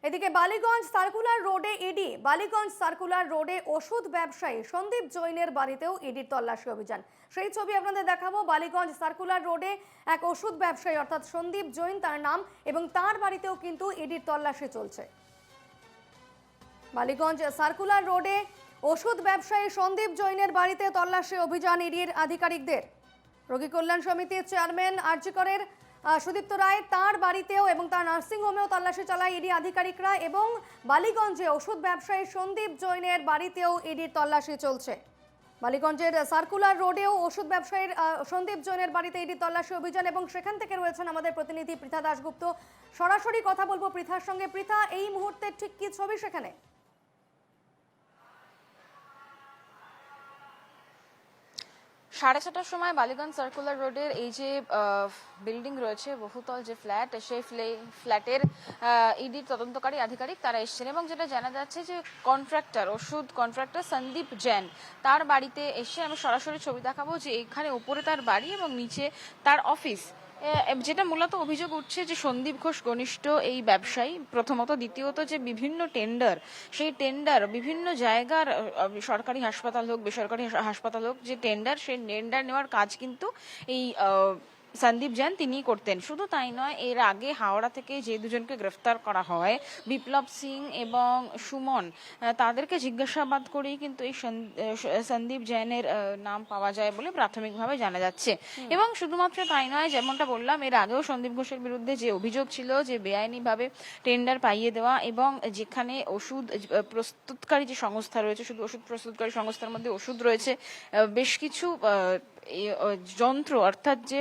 এদিকে বালিগঞ্জ সার্কুলার রোডে ওষুধ ব্যবসায়ী সন্দীপ জৈনের বাড়িতেও ইডির তল্লাশি অভিযান। সেই ছবি আপনাদের দেখাবো। বালিগঞ্জ সার্কুলার রোডে এক ওষুধ ব্যবসায়ী অর্থাৎ সন্দীপ জৈন তার নাম, এবং তার বাড়িতেও কিন্তু ইডির তল্লাশি চলছে। বালিগঞ্জ সার্কুলার রোডে ওষুধ ব্যবসায়ী সন্দীপ জৈনের বাড়িতে তল্লাশি অভিযান ইডির আধিকারিকদের। রোগী কল্যাণ সমিতির চেয়ারম্যান আরজি করের সুদীপ্ত রায় তার বাড়িতেও এবং তার নার্সিংহোমেও তল্লাশি চালায় ইডি আধিকারিকরা, এবং বালিগঞ্জে ওষুধ ব্যবসায়ী সন্দীপ জৈনের বাড়িতেও ইডির তল্লাশি চলছে। বালিগঞ্জের সার্কুলার রোডেও ওষুধ ব্যবসায়ীর সন্দীপ জৈনের বাড়িতে ইডির তল্লাশি অভিযান, এবং সেখান থেকে রয়েছেন আমাদের প্রতিনিধি পৃথা দাশগুপ্ত। সরাসরি কথা বলবো পৃথার সঙ্গে। পৃথা, এই মুহূর্তে ঠিক কি ছবি সেখানে? 6:30টার সময় বালিগঞ্জ সার্কুলার রোডের এই যে বিল্ডিং রয়েছে, বহুতল যে ফ্ল্যাট, সেই ফ্ল্যাটের ইডির তদন্তকারী আধিকারিক তারা এসেছেন, এবং যেটা জানা যাচ্ছে যে ওষুধ কন্ট্রাক্টর সন্দীপ জৈন তার বাড়িতে এসে আমি সরাসরি ছবি দেখাবো যে এখানে উপরে তার বাড়ি এবং নিচে তার অফিস। যেটা মূলত অভিযোগ উঠছে যে সন্দীপ ঘোষ ঘনিষ্ঠ এই ব্যবসায়ী প্রথমত, দ্বিতীয়ত যে বিভিন্ন টেন্ডার, সেই টেন্ডার বিভিন্ন জায়গার সরকারি হাসপাতাল হোক বেসরকারি হাসপাতাল হোক, যে টেন্ডার সেই টেন্ডার নেওয়ার কাজ কিন্তু এই সন্দীপ জৈন তিনি করতেন। শুধু তাই নয়, এর আগে হাওড়া থেকে যে দুজনকে গ্রেফতার করা হয়, বিপ্লব সিং এবং সুমন, তাদেরকে জিজ্ঞাসাবাদ করেই কিন্তু এই সন্দীপ জৈনের নাম পাওয়া যায় বলে প্রাথমিকভাবে জানা যাচ্ছে। এবং শুধুমাত্র তাই নয়, যেমনটা বললাম, এর আগেও সন্দীপ ঘোষের বিরুদ্ধে যে অভিযোগ ছিল যে বেআইনিভাবে টেন্ডার পাইয়ে দেওয়া, এবং যেখানে ওষুধ প্রস্তুতকারী যে সংস্থা রয়েছে, শুধু ওষুধ প্রস্তুতকারী সংস্থার মধ্যে ওষুধ রয়েছে, বেশ কিছু যন্ত্র অর্থাৎ যে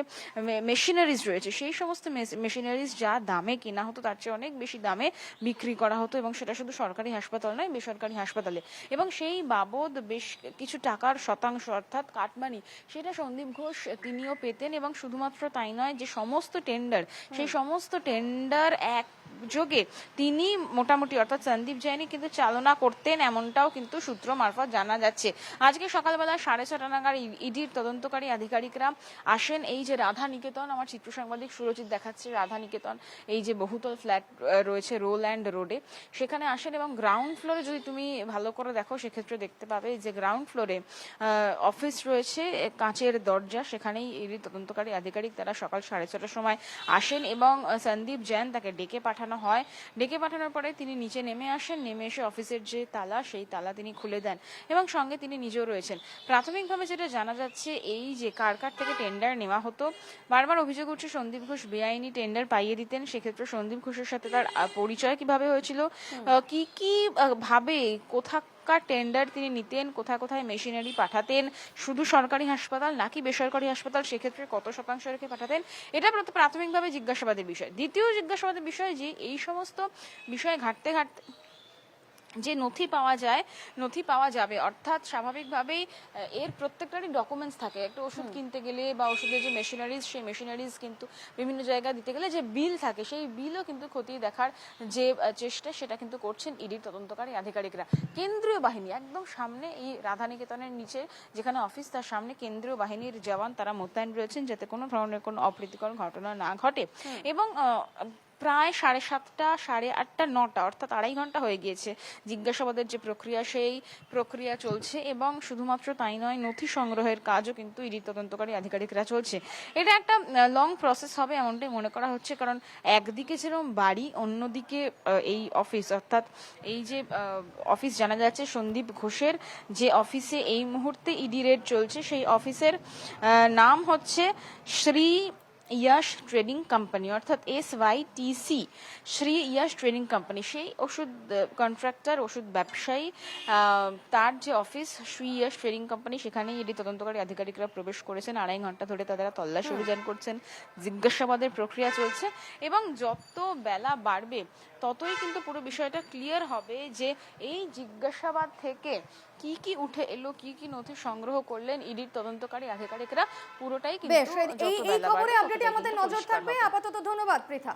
মেশিনারিজ রয়েছে, সেই সমস্ত মেশিনারিজ যা দামে কেনা হতো তার চেয়ে অনেক বেশি দামে বিক্রি করা হতো, এবং সেটা শুধু সরকারি হাসপাতাল নয় বেসরকারি হাসপাতালে, এবং সেই বাবদ বেশ কিছু টাকার শতাংশ অর্থাৎ কাটমানি সেটা সন্দীপ ঘোষ তিনিও পেতেন। এবং শুধুমাত্র তাই নয়, যে সমস্ত টেন্ডার, সেই সমস্ত টেন্ডার একযোগে তিনি মোটামুটি অর্থাৎ সন্দীপ জৈনই কিন্তু চালনা করতেন, এমনটাও কিন্তু সূত্র মারফত জানা যাচ্ছে। আজকে সকালবেলা 6:30 নাগাদ ইডির তদন্তকারী আধিকারিকরা আসেন এই যে রাধা নিকেতন, আমার চিত্র সাংবাদিক সুরজিৎ দেখাচ্ছে রাধা নিকেতন, এই যে বহুতল ফ্ল্যাট রয়েছে রোল্যান্ড রোডে, সেখানে আসেন। এবং গ্রাউন্ড ফ্লোরে যদি তুমি ভালো করে দেখো সেক্ষেত্রে দেখতে পাবে যে গ্রাউন্ড ফ্লোরে অফিস রয়েছে, কাঁচের দরজা, সেখানেই ইডি তদন্তকারী আধিকারিক তারা সকাল 6:30টার সময় আসেন, এবং সন্দীপ জৈন তাকে ডেকে পাঠানো হয়। ডেকে পাঠানোর পরে তিনি নিচে নেমে আসেন, নেমে এসে অফিসের যে তালা, সেই তালা তিনি খুলে দেন, এবং সঙ্গে তিনি নিজেও রয়েছেন। প্রাথমিকভাবে যেটা জানা যাচ্ছে, এই যে কার কার থেকে টেন্ডার নেওয়া হতো, বারবার অভিযোগ উঠছে সন্দীপ ঘোষ বেআইনি টেন্ডার পাইয়ে দিতেন। সেক্ষেত্রে সন্দীপ ঘোষের সাথে তার পরিচয় কিভাবে হয়েছিল, কি কি ভাবে কোথাকার টেন্ডার তিনি নিতেন, কোথায় কোথায় মেশিনারি পাঠাতেন, শুধু সরকারি হাসপাতাল নাকি বেসরকারি হাসপাতাল, সেক্ষেত্রে কত শতাংশ রেখে পাঠাতেন, এটা প্রাথমিকভাবে জিজ্ঞাসাবাদের বিষয়। দ্বিতীয় জিজ্ঞাসাবাদের বিষয় যে এই সমস্ত বিষয়ে ঘাটতে ঘাটতে যে নথি পাওয়া যাবে, অর্থাৎ স্বাভাবিকভাবেই এর প্রত্যেকটারই ডকুমেন্টস থাকে। একটা ওষুধ কিনতে গেলে বা ওষুধের যে মেশিনারিজ, সেই মেশিনারিজ কিন্তু বিভিন্ন জায়গায় দিতে গেলে যে বিল থাকে, সেই বিলও কিন্তু খতিয়ে দেখার যে চেষ্টা, সেটা কিন্তু করছেন ইডির তদন্তকারী আধিকারিকরা। কেন্দ্রীয় বাহিনী একদম সামনে, এই রাধানিকেতনের নিচে যেখানে অফিস, তার সামনে কেন্দ্রীয় বাহিনীর জওয়ান তারা মোতায়েন রয়েছেন, যাতে কোনো ধরনের কোনো অপ্রীতিকর ঘটনা না ঘটে। এবং প্রায় 7:30, 8:30, 9টা অর্থাৎ 2.5 ঘন্টা হয়ে গিয়েছে জিজ্ঞাসাবাদের যে প্রক্রিয়া, সেই প্রক্রিয়া চলছে। এবং শুধুমাত্র তাই নয়, নথি সংগ্রহের কাজও কিন্তু ইডি তদন্তকারী আধিকারিকরা চলছে। এটা একটা লং প্রসেস হবে এমনটাই মনে করা হচ্ছে, কারণ একদিকে যেরকম বাড়ি, অন্যদিকে এই অফিস, অর্থাৎ এই যে অফিস জানা যাচ্ছে সন্দীপ ঘোষের, যে অফিসে এই মুহূর্তে ইডি রেড চলছে, সেই অফিসের নাম হচ্ছে শ্রী ইয়াশ ট্রেডিং কোম্পানি, অর্থাৎ SYTC, Shri Yash trading company. সেই ওষুধ কন্ট্রাক্টর, ওষুধ ব্যবসায়ী, তার যে office Shri Yash trading company, সেখানেই ইডি তদন্তকারী আধিকারিকরা প্রবেশ করেছেন। 2.5 ঘন্টা ধরে তারা তল্লাশি অভিযান করছেন, জিজ্ঞাসাবাদের প্রক্রিয়া চলছে, এবং যত বেলা বাড়বে ততই কিন্তু পুরো বিষয়টা ক্লিয়ার হবে যে এই জিজ্ঞাসাবাদ থেকে কি কি উঠে এলো, কি কি নথি সংগ্রহ করলেন ইডির তদন্তকারী আধিকারিকরা, পুরোটাই কিন্তু এই খবরে আপডেটে আমাদের নজর থাকবে। আপাতত ধন্যবাদ পৃথা।